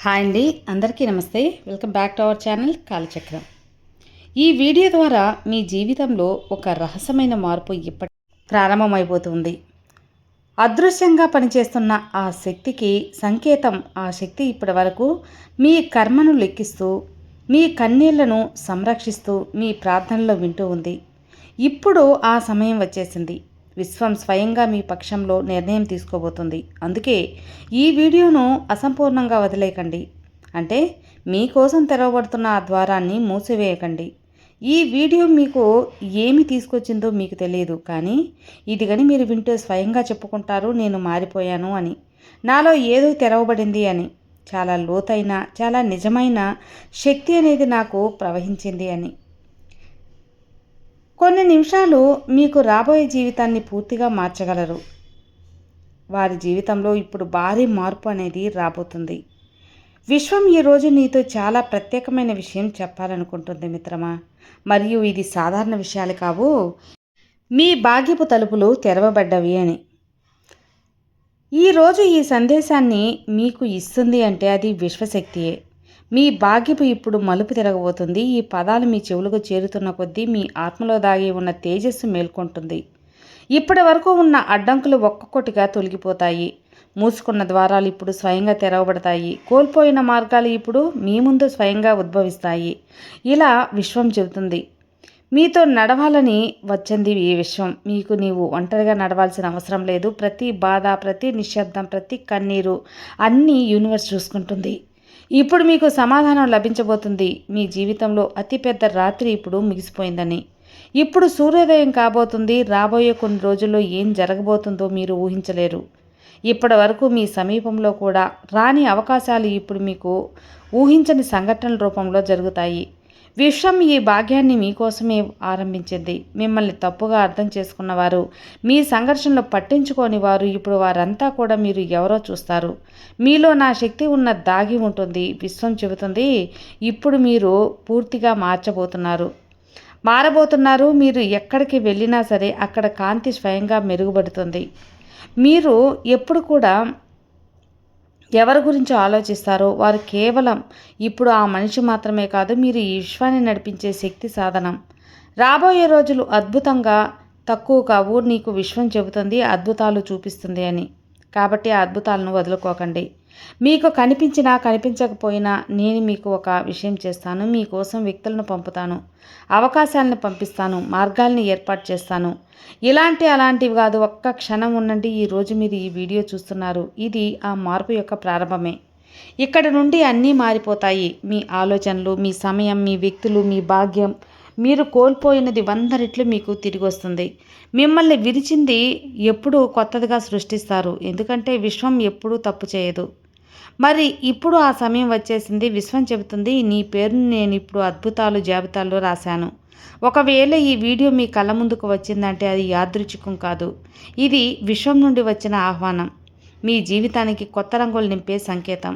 Hi అండి, అందరికీ నమస్తే. Welcome back to our channel Kalachakram. ఈ వీడియో ద్వారా మీ జీవితంలో ఒక రహస్యమైన మార్పు ఇప్పటి ప్రారంభమైపోతుంది. అదృశ్యంగా పనిచేస్తున్న ఆ శక్తికి సంకేతం. ఆ శక్తి ఇప్పటి వరకు మీ కర్మను లెక్కిస్తూ, మీ కన్నీళ్లను సంరక్షిస్తూ, మీ ప్రార్థనలో వింటూ ఉంది. ఇప్పుడు ఆ సమయం వచ్చేసింది. విశ్వం స్వయంగా మీ పక్షంలో నిర్ణయం తీసుకోబోతుంది. అందుకే ఈ వీడియోను అసంపూర్ణంగా వదిలేయకండి. అంటే మీకోసం తెరవబడుతున్న ఆ ద్వారాన్ని మూసివేయకండి. ఈ వీడియో మీకు ఏమి తీసుకొచ్చిందో మీకు తెలియదు, కానీ ఇది కానీ మీరు వింటే స్వయంగా చెప్పుకుంటారు, నేను మారిపోయాను అని, నాలో ఏదో తెరవబడింది అని, చాలా లోతైన, చాలా నిజమైన శక్తి అనేది నాకు ప్రవహించింది అని. కొన్ని నిమిషాలు మీకు రాబోయే జీవితాన్ని పూర్తిగా మార్చగలరు. వారి జీవితంలో ఇప్పుడు భారీ మార్పు అనేది రాబోతుంది. విశ్వం ఈరోజు నీతో చాలా ప్రత్యేకమైన విషయం చెప్పాలనుకుంటుంది మిత్రమా. మరియు ఇది సాధారణ విషయాలు కావు. మీ భాగ్యపు తలుపులు తెరవబడ్డవి అని. ఈరోజు ఈ సందేశాన్ని మీకు ఇస్తుంది అంటే అది విశ్వశక్తియే. మీ భాగ్యపు ఇప్పుడు మలుపు తిరగబోతుంది. ఈ పదాలు మీ చెవులకు చేరుతున్న కొద్దీ మీ ఆత్మలో దాగి ఉన్న తేజస్సు మేల్కొంటుంది. ఇప్పటి వరకు ఉన్న అడ్డంకులు ఒక్కొక్కటిగా తొలగిపోతాయి. మూసుకున్న ద్వారాలు ఇప్పుడు స్వయంగా తెరవబడతాయి. కోల్పోయిన మార్గాలు ఇప్పుడు మీ ముందు స్వయంగా ఉద్భవిస్తాయి. ఇలా విశ్వం చెబుతుంది. మీతో నడవాలని వచ్చింది ఈ విశ్వం. మీకు నీవు ఒంటరిగా నడవాల్సిన అవసరం లేదు. ప్రతి బాధ, ప్రతి నిశ్శబ్దం, ప్రతి కన్నీరు అన్నీ యూనివర్స్ చూసుకుంటుంది. ఇప్పుడు మీకు సమాధానం లభించబోతుంది. మీ జీవితంలో అతిపెద్ద రాత్రి ఇప్పుడు ముగిసిపోయిందని. ఇప్పుడు సూర్యోదయం కాబోతుంది. రాబోయే కొన్ని రోజుల్లో ఏం జరగబోతుందో మీరు ఊహించలేరు. ఇప్పటి వరకు మీ సమీపంలో కూడా రాని అవకాశాలు ఇప్పుడు మీకు ఊహించని సంఘటనల రూపంలో జరుగుతాయి. విశ్వం ఈ భాగ్యాన్ని మీకోసమే ఆరంభించింది. మిమ్మల్ని తప్పుగా అర్థం చేసుకున్నవారు, మీ సంఘర్షణలో పట్టించుకోని వారు, ఇప్పుడు వారంతా కూడా మీరు ఎవరో చూస్తారు. మీలో నా శక్తి ఉన్న దాగి ఉంటుంది. విశ్వం చెబుతుంది, ఇప్పుడు మీరు పూర్తిగా మారబోతున్నారు. మీరు ఎక్కడికి వెళ్ళినా సరే అక్కడ కాంతి స్వయంగా మెరుగుపడుతుంది. మీరు ఎప్పుడు కూడా ఎవరి గురించి ఆలోచిస్తారో వారు కేవలం ఇప్పుడు ఆ మనిషి మాత్రమే కాదు, మీరు ఈ విశ్వాన్ని నడిపించే శక్తి సాధనం. రాబోయే రోజులు అద్భుతంగా తక్కువ కావు. నీకు విశ్వం చెబుతుంది అద్భుతాలు చూపిస్తుంది అని. కాబట్టి ఆ అద్భుతాలను వదులుకోకండి. మీకు కనిపించినా కనిపించకపోయినా నేను మీకు ఒక విషయం చేస్తాను. మీకోసం వ్యక్తులను పంపుతాను, అవకాశాలను పంపిస్తాను, మార్గాల్ని ఏర్పాటు చేస్తాను. అలాంటివి కాదు. ఒక్క క్షణం ఉండండి. ఈరోజు మీరు ఈ వీడియో చూస్తున్నారు. ఇది ఆ మార్పు యొక్క ప్రారంభమే. ఇక్కడ నుండి అన్నీ మారిపోతాయి. మీ ఆలోచనలు, మీ సమయం, మీ వ్యక్తులు, మీ భాగ్యం. మీరు కోల్పోయినది 100 రెట్లు మీకు తిరిగి వస్తుంది. మిమ్మల్ని విరిచింది ఎప్పుడు కొత్తదిగా సృష్టిస్తారు. ఎందుకంటే విశ్వం ఎప్పుడూ తప్పు చేయదు. మరి ఇప్పుడు ఆ సమయం వచ్చేసింది. విశ్వం చెబుతుంది, నీ పేరును నేను ఇప్పుడు అద్భుతాలు జాబితాలో రాశాను. ఒకవేళ ఈ వీడియో మీ కళ్ళ ముందుకు వచ్చిందంటే అది యాదృచ్ఛికం కాదు. ఇది విశ్వం నుండి వచ్చిన ఆహ్వానం. మీ జీవితానికి కొత్త రంగులు నింపే సంకేతం.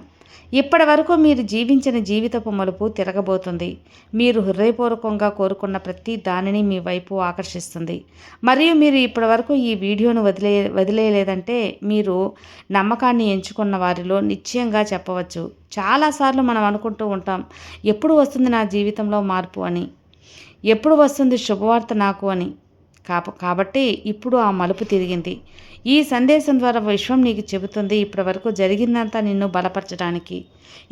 ఇప్పటి వరకు మీరు జీవించిన జీవితపు మలుపు తిరగబోతుంది. మీరు హృదయపూర్వకంగా కోరుకున్న ప్రతి దానిని మీ వైపు ఆకర్షిస్తుంది. మరియు మీరు ఇప్పటి వరకు ఈ వీడియోను వదిలేయలేదంటే మీరు నమ్మకాన్ని ఎంచుకున్న వారిలో నిశ్చయంగా చెప్పవచ్చు. చాలాసార్లు మనం అనుకుంటూ ఉంటాం, ఎప్పుడు వస్తుంది నా జీవితంలో మార్పు అని, ఎప్పుడు వస్తుంది శుభవార్త నాకు అని. కాబట్టి ఇప్పుడు ఆ మలుపు తిరిగింది. ఈ సందేశం ద్వారా విశ్వం నీకు చెబుతుంది, ఇప్పటి వరకు జరిగిందంతా నిన్ను బలపరచడానికి,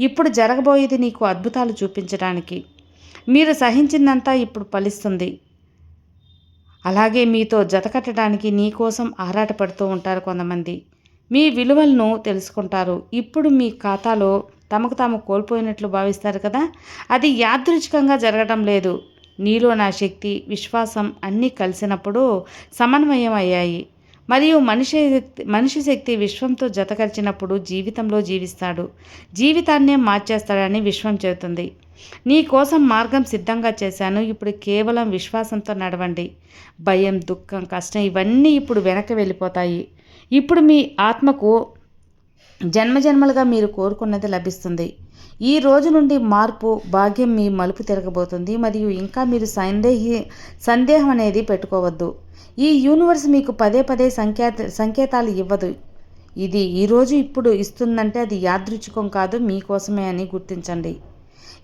ఇప్పుడు జరగబోయేది నీకు అద్భుతాలు చూపించడానికి. మీరు సహించిందంతా ఇప్పుడు ఫలిస్తుంది. అలాగే మీతో జతకట్టడానికి నీ కోసం ఆరాటపడుతూ ఉంటారు కొంతమంది. మీ విలువలను తెలుసుకుంటారు. ఇప్పుడు మీ ఖాతాలో తమకు తాము కోల్పోయినట్లు భావిస్తారు కదా, అది యాదృచ్ఛికంగా జరగడం లేదు. నీలో నా శక్తి, విశ్వాసం అన్నీ కలిసినప్పుడు సమన్వయం అయ్యాయి. మరియు మనిషి శక్తి విశ్వంతో జతకరిచినప్పుడు జీవితంలో జీవిస్తాడు, జీవితాన్నే మార్చేస్తాడని విశ్వం చెబుతుంది. నీ కోసం మార్గం సిద్ధంగా చేశాను. ఇప్పుడు కేవలం విశ్వాసంతో నడవండి. భయం, దుఃఖం, కష్టం ఇవన్నీ ఇప్పుడు వెనక్కి వెళ్ళిపోతాయి. ఇప్పుడు మీ ఆత్మకు జన్మజన్మలుగా మీరు కోరుకున్నది లభిస్తుంది. ఈ రోజు నుండి మార్పు, భాగ్యం మీ మలుపు తిరగబోతుంది. మరియు ఇంకా మీరు సందేహం అనేది పెట్టుకోవద్దు. ఈ యూనివర్స్ మీకు పదే పదే సంకేతాలు ఇవ్వదు. ఇది ఈరోజు ఇప్పుడు ఇస్తుందంటే అది యాదృచ్ఛికం కాదు, మీకోసమే అని గుర్తించండి.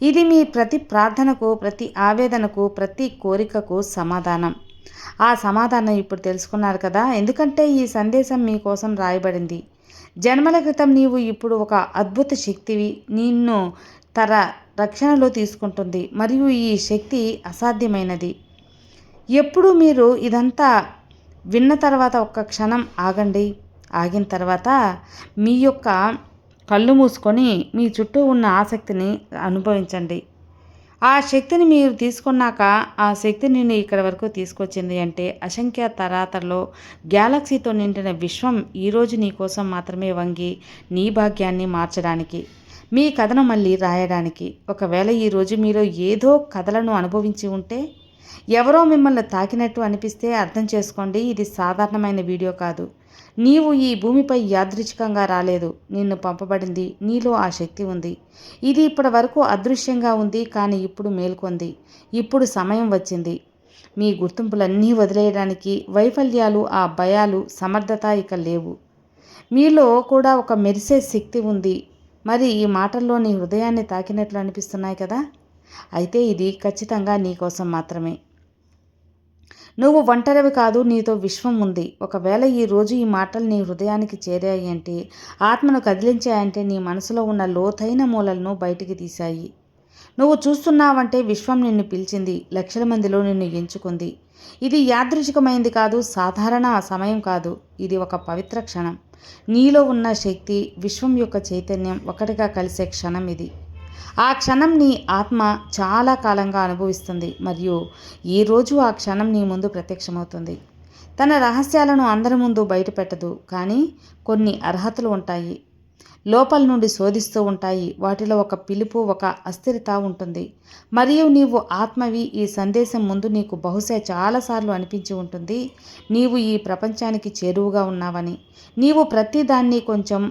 ఇది మీ ప్రతి ప్రార్థనకు, ప్రతి ఆవేదనకు, ప్రతి కోరికకు సమాధానం. ఆ సమాధానం ఇప్పుడు తెలుసుకున్నారు కదా, ఎందుకంటే ఈ సందేశం మీకోసం రాయబడింది. జన్మల క్రితం నీవు ఇప్పుడు ఒక అద్భుత శక్తివి. నిన్ను తర రక్షణలో తీసుకుంటుంది మరియు ఈ శక్తి అసాధ్యమైనది. ఎప్పుడు మీరు ఇదంతా విన్న తర్వాత ఒక్క క్షణం ఆగండి. ఆగిన తర్వాత మీ యొక్క కళ్ళు మూసుకొని మీ చుట్టూ ఉన్న ఆసక్తిని అనుభవించండి. ఆ శక్తిని మీరు తీసుకున్నాక, ఆ శక్తి నిన్ను ఇక్కడి వరకు తీసుకొచ్చింది అంటే అసంఖ్య తరాతరలో గ్యాలక్సీతో నిండిన విశ్వం ఈరోజు నీ కోసం మాత్రమే వంగి నీ భాగ్యాన్ని మార్చడానికి, మీ కథను మళ్ళీ రాయడానికి. ఒకవేళ ఈరోజు మీరు ఏదో కథలను అనుభవించి ఉంటే, ఎవరో మిమ్మల్ని తాకినట్టు అనిపిస్తే అర్థం చేసుకోండి, ఇది సాధారణమైన వీడియో కాదు. నీవు ఈ భూమిపై యాదృచ్ఛికంగా రాలేదు, నిన్ను పంపబడింది. నీలో ఆ శక్తి ఉంది. ఇది ఇప్పటి వరకు అదృశ్యంగా ఉంది, కానీ ఇప్పుడు మేల్కొంది. ఇప్పుడు సమయం వచ్చింది మీ గుర్తింపులన్నీ వదిలేయడానికి. వైఫల్యాలు, ఆ భయాలు, సమర్థత ఇక లేవు. మీలో కూడా ఒక మెరిసే శక్తి ఉంది. మరి ఈ మాటల్లో నీ హృదయాన్ని తాకినట్లు అనిపిస్తున్నాయి కదా, అయితే ఇది ఖచ్చితంగా నీ కోసం మాత్రమే. నువ్వు ఒంటరివి కాదు, నీతో విశ్వం ఉంది. ఒకవేళ ఈరోజు ఈ మాటలు నీ హృదయానికి చేరాయి అంటే, ఆత్మను కదిలించాయంటే, నీ మనసులో ఉన్న లోతైన మూలలను బయటికి తీశాయి. నువ్వు చూస్తున్నావంటే విశ్వం నిన్ను పిలిచింది, లక్షల మందిలో నిన్ను ఎంచుకుంది. ఇది యాదృచ్ఛికమైంది కాదు, సాధారణ సమయం కాదు, ఇది ఒక పవిత్ర క్షణం. నీలో ఉన్న శక్తి, విశ్వం యొక్క చైతన్యం ఒకటిగా కలిసే క్షణం ఇది. ఆ క్షణం నీ ఆత్మ చాలా కాలంగా అనుభవిస్తుంది మరియు ఈరోజు ఆ క్షణం నీ ముందు ప్రత్యక్షమవుతుంది. తన రహస్యాలను అందరి ముందు బయటపెట్టదు, కానీ కొన్ని అర్హతలు ఉంటాయి. లోపల నుండి శోధిస్తూ ఉంటాయి. వాటిలో ఒక పిలుపు, ఒక అస్థిరత ఉంటుంది. మరియు నీవు ఆత్మవి. ఈ సందేశం ముందు నీకు బహుశా చాలాసార్లు అనిపించి ఉంటుంది, నీవు ఈ ప్రపంచానికి చేరువుగా ఉన్నావని, నీవు ప్రతిదాన్ని కొంచెం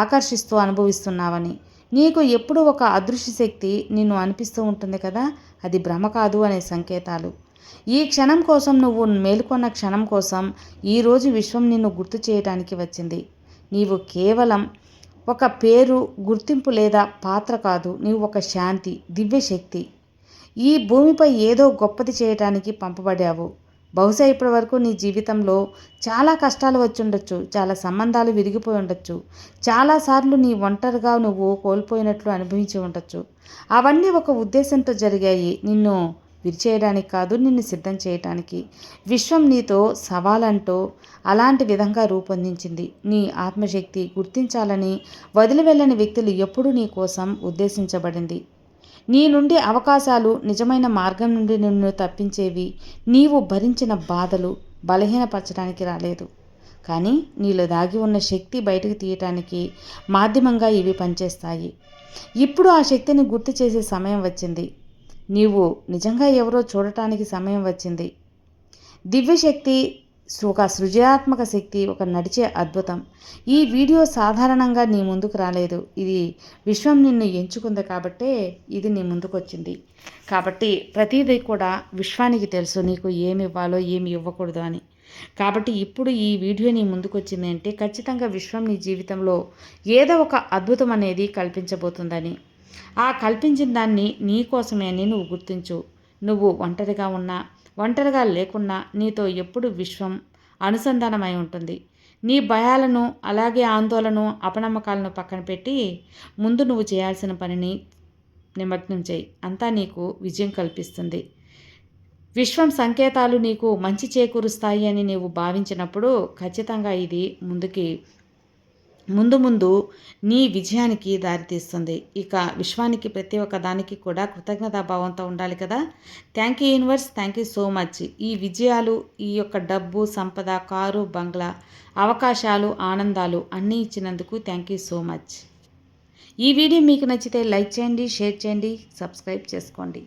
ఆకర్షిస్తూ అనుభవిస్తున్నావని. నీకు ఎప్పుడు ఒక అదృశ్య శక్తి నిన్ను అనిపిస్తూ ఉంటుంది కదా, అది భ్రమ కాదు అనే సంకేతాలు. ఈ క్షణం కోసం, నువ్వు మేలుకొన్న క్షణం కోసం ఈరోజు విశ్వం నిన్ను గుర్తు చేయడానికి వచ్చింది. నీవు కేవలం ఒక పేరు, గుర్తింపు లేదా పాత్ర కాదు, నీవు ఒక శాంతి, దివ్యశక్తి. ఈ భూమిపై ఏదో గొప్పది చేయడానికి పంపబడావు. బహుశా ఇప్పటి వరకు నీ జీవితంలో చాలా కష్టాలు వచ్చి ఉండొచ్చు, చాలా సంబంధాలు విరిగిపోయి ఉండొచ్చు, చాలాసార్లు నీ ఒంటరిగా నువ్వు కోల్పోయినట్లు అనుభవించి ఉండొచ్చు. అవన్నీ ఒక ఉద్దేశంతో జరిగాయి, నిన్ను విరిచేయడానికి కాదు, నిన్ను సిద్ధం చేయడానికి. విశ్వం నీతో సవాలంటూ అలాంటి విధంగా రూపొందించింది. నీ ఆత్మశక్తి గుర్తించాలని వదిలి వెళ్ళని వ్యక్తులు ఎప్పుడూ నీ కోసం ఉద్దేశించబడింది. నీ నుండి అవకాశాలు, నిజమైన మార్గం నుండి నిన్ను తప్పించేవి. నీవు భరించిన బాధలు బలహీనపరచడానికి రాలేదు, కానీ నీలో దాగి ఉన్న శక్తి బయటకు తీయటానికి మాధ్యమంగా ఇవి పనిచేస్తాయి. ఇప్పుడు ఆ శక్తిని గుర్తు చేసే సమయం వచ్చింది. నీవు నిజంగా ఎవరో చూడటానికి సమయం వచ్చింది. దివ్యశక్తి, ఒక సృజనాత్మక శక్తి, ఒక నడిచే అద్భుతం. ఈ వీడియో సాధారణంగా నీ ముందుకు రాలేదు. ఇది విశ్వం నిన్ను ఎంచుకుంది కాబట్టే ఇది నీ ముందుకు వచ్చింది. కాబట్టి ప్రతిదీ కూడా విశ్వానికి తెలుసు నీకు ఏమి ఇవ్వాలో, ఏమి ఇవ్వకూడదు అని. కాబట్టి ఇప్పుడు ఈ వీడియో నీ ముందుకు వచ్చింది అంటే ఖచ్చితంగా విశ్వం నీ జీవితంలో ఏదో ఒక అద్భుతం అనేది కల్పించబోతుందని. ఆ కల్పించిన దాన్ని నీ కోసమే అని నువ్వు గుర్తించు. నువ్వు ఒంటరిగా ఉన్నా, ఒంటరిగా లేకున్నా నీతో ఎప్పుడు విశ్వం అనుసంధానమై ఉంటుంది. నీ భయాలను, అలాగే ఆందోళన, అపనమ్మకాలను పక్కన పెట్టి ముందు నువ్వు చేయాల్సిన పనిని నిమగ్నం చేయి. అంతా నీకు విజయం కల్పిస్తుంది. విశ్వం సంకేతాలు నీకు మంచి చేకూరుస్తాయి అని నీవు భావించినప్పుడు ఖచ్చితంగా ఇది ముందు నీ విజయానికి దారితీస్తుంది. ఇక విశ్వానికి ప్రతి ఒక్క దానికి కూడా కృతజ్ఞతాభావంతో ఉండాలి కదా. Thank you universe, thank you so much. ఈ విజయాలు, ఈ యొక్క డబ్బు, సంపద, కారు, బంగ్లా, అవకాశాలు, ఆనందాలు అన్నీ ఇచ్చినందుకు థ్యాంక్ యూ సో మచ్. ఈ వీడియో మీకు నచ్చితే లైక్ చేయండి, షేర్ చేయండి, సబ్స్క్రైబ్ చేసుకోండి.